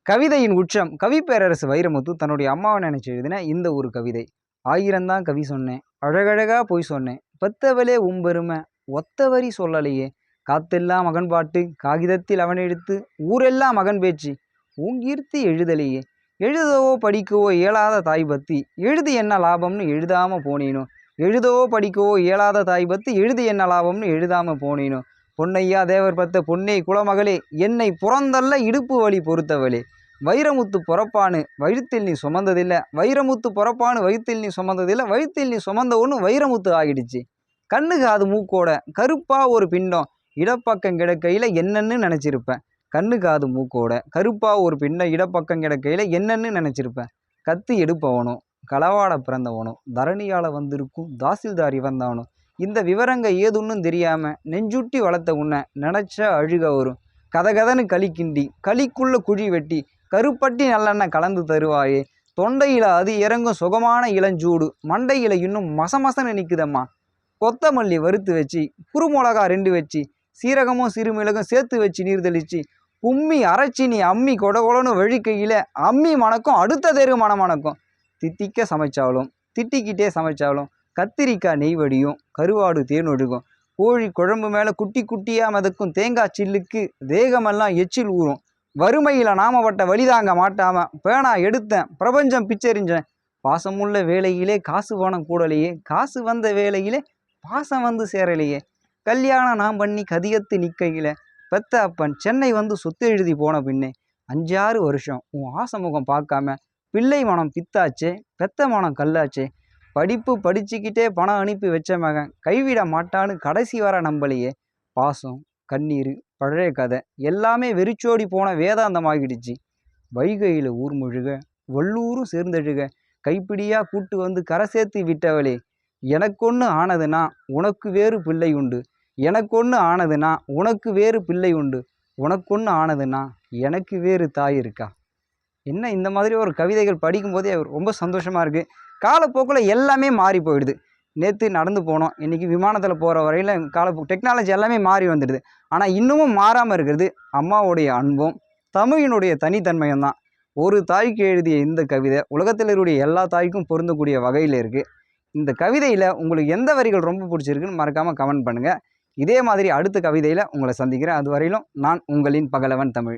கவிதையின் உச்சம் கவிப்பேரரசு வைரமுத்து தன்னுடைய அம்மாவை நினைச்சு எழுதின இந்த ஒரு கவிதை. ஆயிரம்தான் கவி சொன்னேன், அழகழகா போய் சொன்னேன், பெத்தவளே உம்பெருமை ஒத்த வரி சொல்லலையே, காத்தெல்லாம் மகன் பாட்டு காகிதத்தில் அவன் எடுத்து ஊரெல்லாம் மகன் பேச்சு ஊங்கீர்த்தி எழுதலையே, எழுதவோ படிக்கவோ இயலாத தாய் பத்தி எழுதி என்ன லாபம்னு எழுதாம போனேனோ, எழுதவோ படிக்கவோ இயலாத தாய் பத்தி எழுதி என்ன லாபம்னு எழுதாம போனேனோ, பொன்னையா தேவர் பத்த பொன்னே குலமகளே என்னை புறந்தல்ல இடுப்பு வழி பொறுத்தவளே, வைரமுத்து பொறப்பானு வயிற்றில் நீ சுமந்ததில்லை, வைரமுத்து பொறப்பானு வயிற்றில் நீ சுமந்ததில்லை, வயிற்றில் நீ சுமந்த ஒன்று வைரமுத்து ஆகிடுச்சு, கண்ணு காது மூக்கோட கருப்பா ஒரு பிண்டம் இடப்பக்கம் கிடக்கையில் என்னன்னு நினச்சிருப்பேன், கண்ணு காது மூக்கோட கருப்பா ஒரு பிண்டம் இடப்பக்கம் கிடக்கையில் என்னன்னு நினச்சிருப்பேன், கத்தி எடுப்பவனும் களவாட பிறந்தவனும் தரணியால் வந்திருக்கும் தாசில்தார் இவன்தானும், இந்த விவரங்க ஏதுன்னும் தெரியாமல் நெஞ்சுட்டி வளர்த்த உன்னை நினச்சா அழுக வரும், கதகதன்னு களி கிண்டி களிக்குள்ள குழி வெட்டி கருப்பட்டி நல்லெண்ணெய் கலந்து தருவாயே, தொண்டையில் அது இறங்கும் சுகமான இளஞ்சூடு மண்டையில் இன்னும் மசமசன்னு நிற்குதம்மா, கொத்தமல்லி வறுத்து வச்சு குறுமிளகா 2 வச்சு சீரகமும் சிறுமிளகும் சேர்த்து வச்சு நீர் தெளிச்சு கும்மி அரைச்சி நீ அம்மி கொடகொடன்னு வழிக்கையில் அம்மி மணக்கும் அடுத்த தெரு மணக்கும், தித்திக்க சமைச்சாலும் திட்டிக்கிட்டே சமைச்சாலும் கத்திரிக்காய் நெய் வடியும் கருவாடு தேனொழுகும், கோழி குழம்பு மேலே குட்டி குட்டியாக மிதக்கும் தேங்காய் சில்லுக்கு தேகமெல்லாம் எச்சில் ஊறும், வறுமையில் நாமப்பட்ட வழிதாங்க மாட்டாமல் பேனா எடுத்தேன் பிரபஞ்சம் பிச்சரிஞ்சேன், பாசமுள்ள வேலையிலே காசு பணம் கூடலையே காசு வந்த வேலையிலே பாசம் வந்து சேரலையே, கல்யாணம் நான் பண்ணி கதியத்து நிற்கையில் பெத்த அப்பன் சென்னை வந்து சொத்து எழுதி போன பின்னே 5-6 வருஷம் உன் ஆசமுகம் பார்க்காம பிள்ளை மனம் பித்தாச்சே பெத்த மனம் கல்லாச்சே, படிப்பு படிச்சுக்கிட்டே பணம் அனுப்பி வச்ச மகன் கைவிட மாட்டான்னு கடைசி வர நம்பலையே, பாசம் கண்ணீர் பழைய கதை எல்லாமே வெறிச்சோடி போன வேதாந்தமாகிடுச்சு, வைகையில் ஊர் முழுக வள்ளூரும் சேர்ந்தழுக கைப்பிடியாக கூட்டு வந்து கரை சேர்த்து விட்டவளே, எனக்கொன்று ஆனதுன்னா உனக்கு வேறு பிள்ளை உண்டு, எனக்கொன்று ஆனதுன்னா உனக்கு வேறு பிள்ளை உண்டு, உனக்கொன்று ஆனதுன்னா எனக்கு வேறு தாய் இருக்கா. என்ன இந்த மாதிரி ஒரு கவிதைகள் படிக்கும்போதே ரொம்ப சந்தோஷமாக இருக்குது. காலப்போக்கில் எல்லாமே மாறி போயிடுது. நேற்று நடந்து போனோம், இன்றைக்கி விமானத்தில் போகிற வரையில் டெக்னாலஜி எல்லாமே மாறி வந்துடுது. ஆனால் இன்னமும் மாறாமல் இருக்கிறது அம்மாவுடைய அன்பும் தமிழினுடைய தனித்தன்மையும் தான். ஒரு தாய்க்கு எழுதிய இந்த கவிதை உலகத்தில் இருக்கக்கூடிய எல்லா தாய்க்கும் பொருந்தக்கூடிய வகையில் இருக்குது. இந்த கவிதையில் உங்களுக்கு எந்த வரிகள் ரொம்ப பிடிச்சிருக்குன்னு மறக்காமல் கமெண்ட் பண்ணுங்கள். இதே மாதிரி அடுத்த கவிதையில் உங்களை சந்திக்கிறேன். அது வரையிலும் நான் உங்களின் பகலவன் தமிழ்.